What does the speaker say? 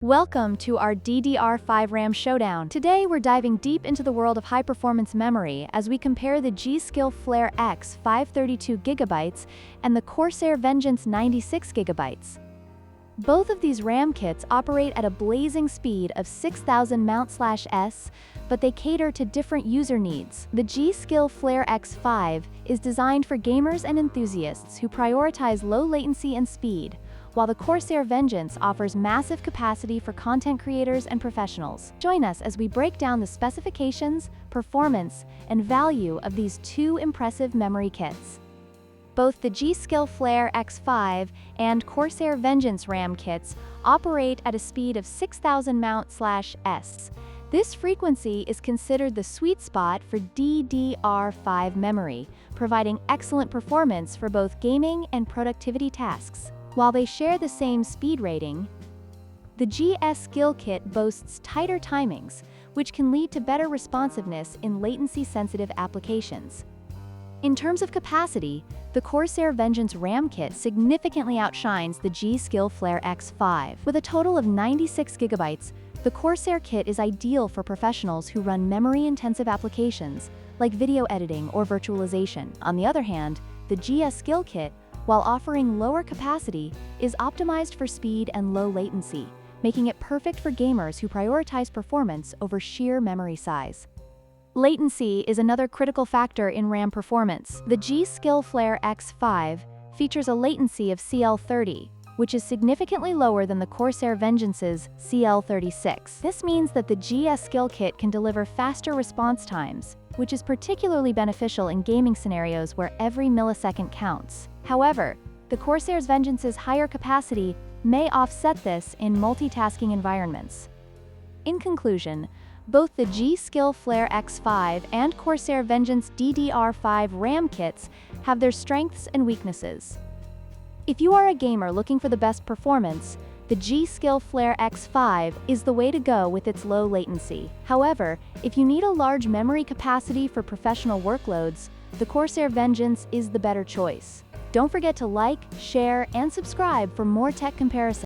Welcome to our DDR5 RAM Showdown. Today we're diving deep into the world of high-performance memory as we compare the G.SKILL Flare X 532GB and the Corsair Vengeance 96GB. Both of these RAM kits operate at a blazing speed of 6000 mount/s, but they cater to different user needs. The G.SKILL Flare X5 is designed for gamers and enthusiasts who prioritize low latency and speed, while the Corsair Vengeance offers massive capacity for content creators and professionals. Join us as we break down the specifications, performance, and value of these two impressive memory kits. Both the G.SKILL Flare X5 and Corsair Vengeance RAM kits operate at a speed of 6000 mount/s. This frequency is considered the sweet spot for DDR5 memory, providing excellent performance for both gaming and productivity tasks. While they share the same speed rating, the G.SKILL kit boasts tighter timings, which can lead to better responsiveness in latency-sensitive applications. In terms of capacity, the Corsair Vengeance RAM kit significantly outshines the G.SKILL Flare X5. With a total of 96GB, the Corsair kit is ideal for professionals who run memory-intensive applications, like video editing or virtualization. On the other hand, the G.SKILL kit, while offering lower capacity, is optimized for speed and low latency, making it perfect for gamers who prioritize performance over sheer memory size. Latency is another critical factor in RAM performance. The G.SKILL Flare X5 features a latency of CL30, which is significantly lower than the Corsair Vengeance's CL36. This means that the G.SKILL kit can deliver faster response times, which is particularly beneficial in gaming scenarios where every millisecond counts. However, the Corsair Vengeance's higher capacity may offset this in multitasking environments. In conclusion, both the G.SKILL Flare X5 and Corsair Vengeance DDR5 RAM kits have their strengths and weaknesses. If you are a gamer looking for the best performance, the G.SKILL Flare X5 is the way to go with its low latency. However, if you need a large memory capacity for professional workloads, the Corsair Vengeance is the better choice. Don't forget to like, share, and subscribe for more tech comparisons.